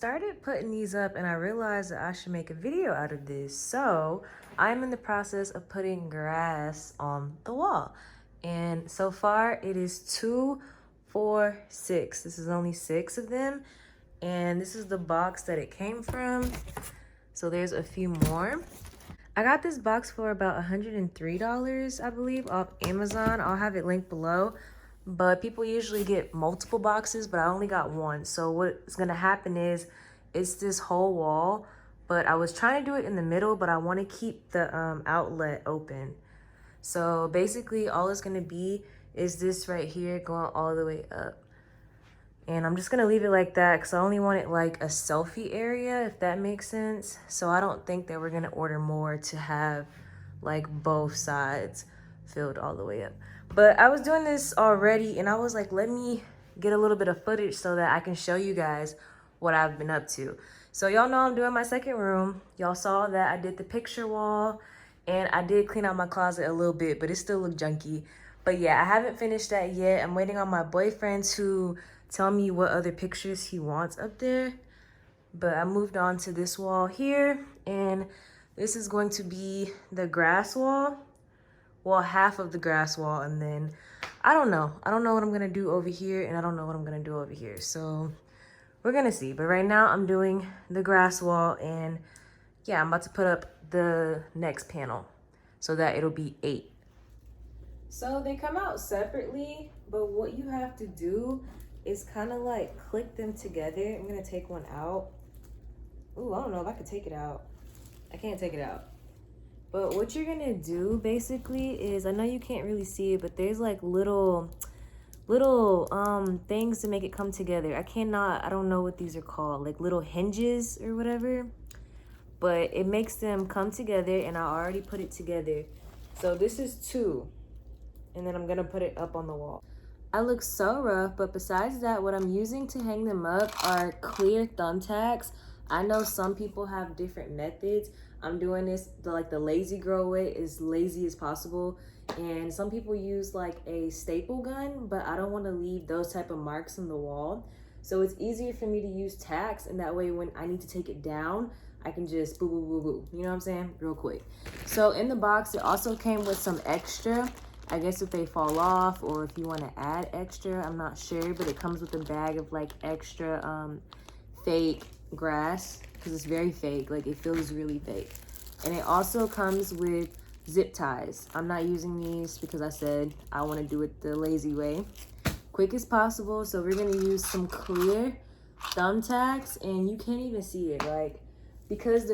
started putting these up and I realized that I should make a video out of this. So I'm in the process of putting grass on the wall. And so far it is 2, 4, 6. This is only 6 of them. And this is the box that it came from. So there's a few more. I got this box for about $103, I believe, off Amazon. I'll have it linked below. But people usually get multiple boxes, but I only got one. So what's gonna happen is it's this whole wall, but I was trying to do it in the middle, but I want to keep the outlet open. So basically all it's gonna be is this right here going all the way up. And I'm just gonna leave it like that because I only want it like a selfie area, if that makes sense. So I don't think that we're gonna order more to have like both sides filled all the way up. But I was doing this already and I was like, let me get a little bit of footage so that I can show you guys what I've been up to. So y'all know I'm doing my second room. Y'all saw that I did the picture wall and I did clean out my closet a little bit, but it still looked junky. But yeah, I haven't finished that yet. I'm waiting on my boyfriend to tell me what other pictures he wants up there. But I moved on to this wall here, and this is going to be the grass wall. Well, half of the grass wall, and then I don't know what I'm gonna do over here, and I don't know what I'm gonna do over here, so we're gonna see. But right now I'm doing the grass wall, and yeah, I'm about to put up the next panel so that it'll be 8. So they come out separately, but what you have to do is kind of like click them together. I'm gonna take one out. Ooh, I don't know if I could take it out. I can't take it out. But what you're gonna do basically is, I know you can't really see it, but there's like little things to make it come together. I don't know what these are called, like little hinges or whatever. But it makes them come together, and I already put it together. So this is 2, and then I'm gonna put it up on the wall. I look so rough, but besides that, what I'm using to hang them up are clear thumbtacks. I know some people have different methods. I'm doing this like the lazy girl way, as lazy as possible. And some people use like a staple gun, but I don't want to leave those type of marks on the wall. So it's easier for me to use tacks, and that way when I need to take it down, I can just boo, boo, boo, boo. You know what I'm saying? Real quick. So in the box, it also came with some extra. I guess if they fall off or if you want to add extra, I'm not sure, but it comes with a bag of like extra fake grass, because it's very fake, like it feels really fake. And it also comes with zip ties. I'm not using these because I said I want to do it the lazy way, quick as possible. So we're going to use some clear thumbtacks, and you can't even see it, like, because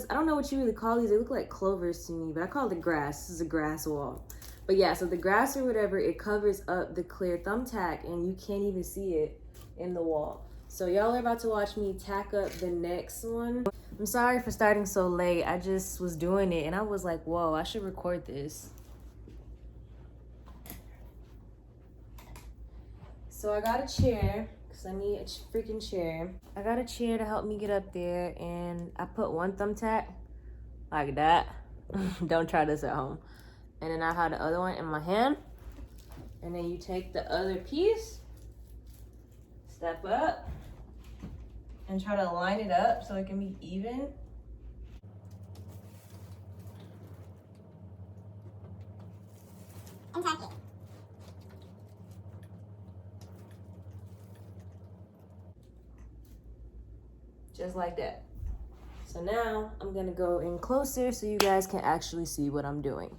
I don't know what you really call these. They look like clovers to me, but I call it grass. This is a grass wall. But yeah, so the grass or whatever, it covers up the clear thumbtack, and you can't even see it in the wall. So y'all are about to watch me tack up the next one. I'm sorry for starting so late. I just was doing it, and I was like, whoa, I should record this. So I got a chair. I need a freaking chair. I got a chair to help me get up there, and I put one thumbtack like that. Don't try this at home. And then I have the other one in my hand, and then you take the other piece, step up, and try to line it up so it can be even. And tack it. Just like that. So now I'm gonna go in closer so you guys can actually see what I'm doing.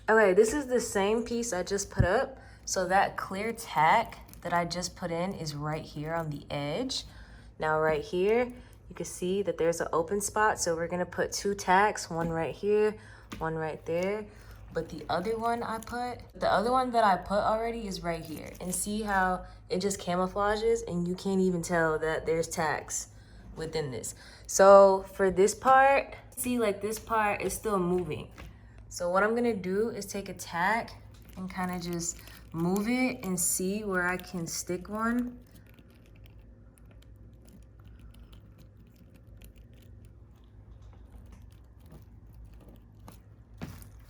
Okay, this is the same piece I just put up. So that clear tack that I just put in is right here on the edge. Now right here, you can see that there's an open spot. So we're gonna put 2 tacks, one right here, one right there. But the other one that I put already is right here. And see how it just camouflages, and you can't even tell that there's tacks within this. So for this part, see, like this part is still moving. So what I'm gonna do is take a tack and kind of just move it and see where I can stick one.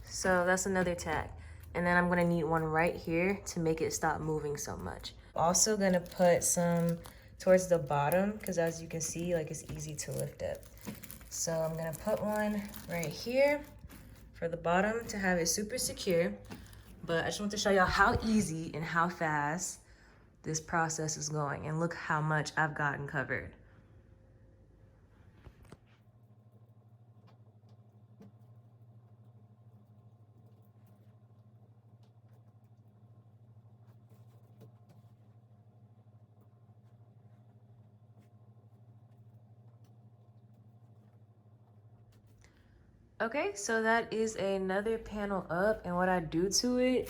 So that's another tack. And then I'm gonna need one right here to make it stop moving so much. Also gonna put some towards the bottom, because as you can see, like, it's easy to lift up. So I'm gonna put one right here for the bottom to have it super secure. But I just want to show y'all how easy and how fast this process is going, and look how much I've gotten covered. Okay, so that is another panel up, and what I do to it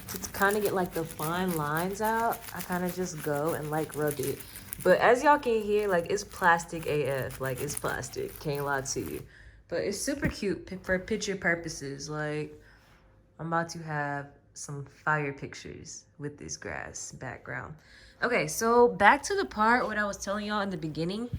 to kind of get like the fine lines out, I kind of just go and like rub it. But as y'all can hear, like, it's plastic AF, like, it's plastic, can't lie to you. But it's super cute for picture purposes. Like, I'm about to have some fire pictures with this grass background. Okay, so back to the part what I was telling y'all in the beginning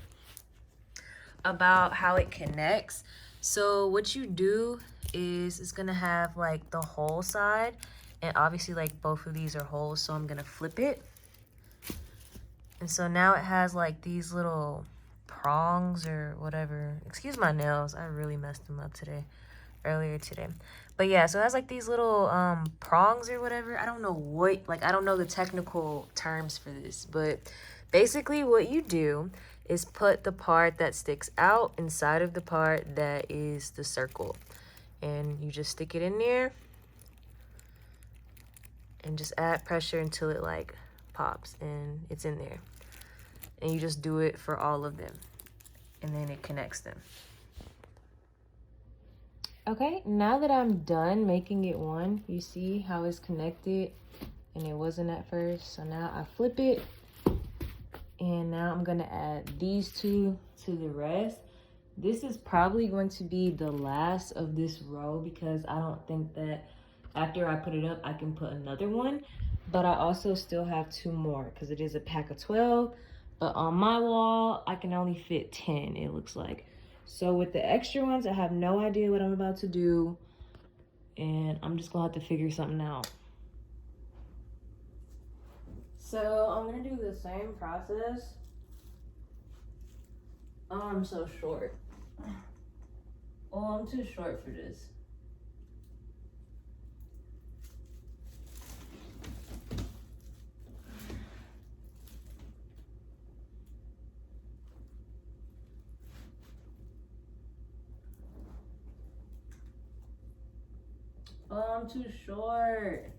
about how it connects. So what you do is it's gonna have like the whole side, and obviously like both of these are holes, so I'm gonna flip it. And so now it has like these little prongs or whatever. Excuse my nails, I really messed them up earlier today. But yeah, so it has like these little prongs or whatever. I don't know what, like, I don't know the technical terms for this, but basically what you do is put the part that sticks out inside of the part that is the circle, and you just stick it in there and just add pressure until it like pops and it's in there. And you just do it for all of them, and then it connects them. Okay, now that I'm done making it one, you see how it's connected and it wasn't at first. So now I flip it, and now I'm gonna add these two to the rest. This is probably going to be the last of this row, because I don't think that after I put it up, I can put another one. But I also still have 2 more, because it is a pack of 12. But on my wall, I can only fit 10, it looks like. So with the extra ones, I have no idea what I'm about to do, and I'm just gonna have to figure something out. So I'm gonna do the same process. Oh, I'm so short. Oh, I'm too short for this. Oh, I'm too short.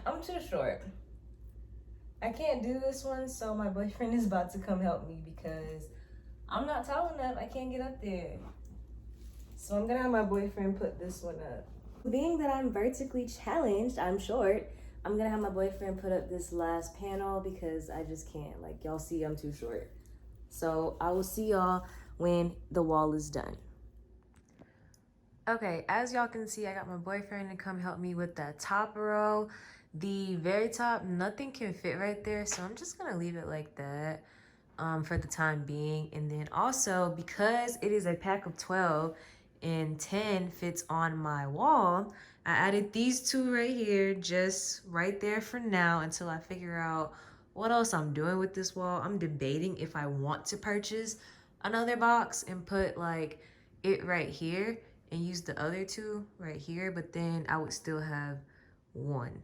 I'm too short. I can't do this one, so my boyfriend is about to come help me because I'm not tall enough. I can't get up there. So I'm gonna have my boyfriend put this one up. Being that I'm vertically challenged, I'm short, I'm gonna have my boyfriend put up this last panel because I just can't. Like, y'all see, I'm too short. So I will see y'all when the wall is done. Okay, as y'all can see, I got my boyfriend to come help me with that top row. The very top, nothing can fit right there, so I'm just gonna leave it like that for the time being. And then also, because it is a pack of 12 and 10 fits on my wall, I added these 2 right here, just right there for now until I figure out what else I'm doing with this wall. I'm debating if I want to purchase another box and put like it right here and use the other 2 right here, but then I would still have 1.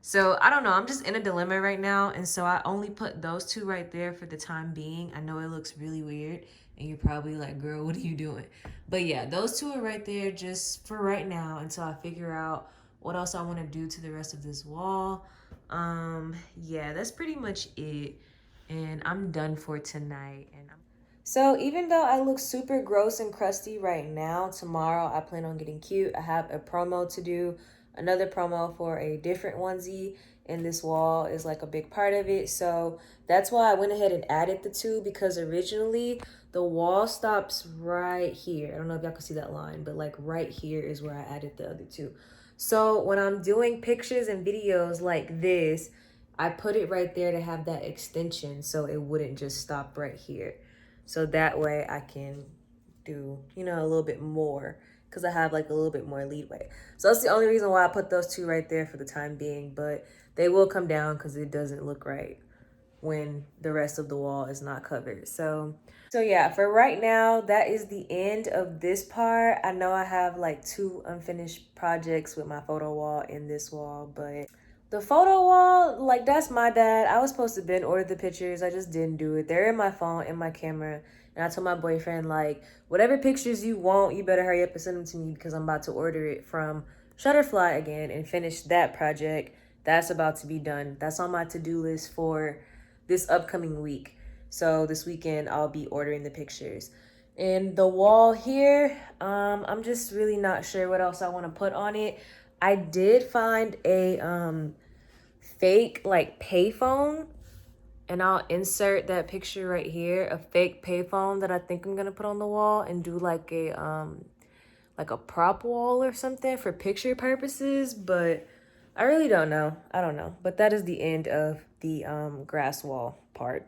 So I don't know, I'm just in a dilemma right now, and so I only put those 2 right there for the time being. I know it looks really weird, and you're probably like, girl, what are you doing? But yeah, those 2 are right there just for right now until I figure out what else I want to do to the rest of this wall. Yeah, that's pretty much it, and I'm done for tonight. So even though I look super gross and crusty right now, tomorrow I plan on getting cute. I have a promo to do, another promo for a different onesie, and this wall is like a big part of it. So that's why I went ahead and added the 2, because originally the wall stops right here. I don't know if y'all can see that line, but like right here is where I added the other 2. So when I'm doing pictures and videos like this, I put it right there to have that extension so it wouldn't just stop right here. So that way I can do, you know, a little bit more because I have like a little bit more leadway. So that's the only reason why I put those two right there for the time being, but they will come down because it doesn't look right when the rest of the wall is not covered. So yeah, for right now, that is the end of this part. I know I have like 2 unfinished projects with my photo wall and this wall, but the photo wall, like that's my bad. I was supposed to been order the pictures. I just didn't do it. They're in my phone, in my camera. And I told my boyfriend, like, whatever pictures you want, you better hurry up and send them to me because I'm about to order it from Shutterfly again and finish that project. That's about to be done. That's on my to-do list for this upcoming week. So this weekend I'll be ordering the pictures. And the wall here, I'm just really not sure what else I want to put on it. I did find a fake like payphone, and I'll insert that picture right here, a fake payphone that I think I'm gonna put on the wall and do like a prop wall or something for picture purposes, but I really don't know. I don't know. But that is the end of the grass wall part.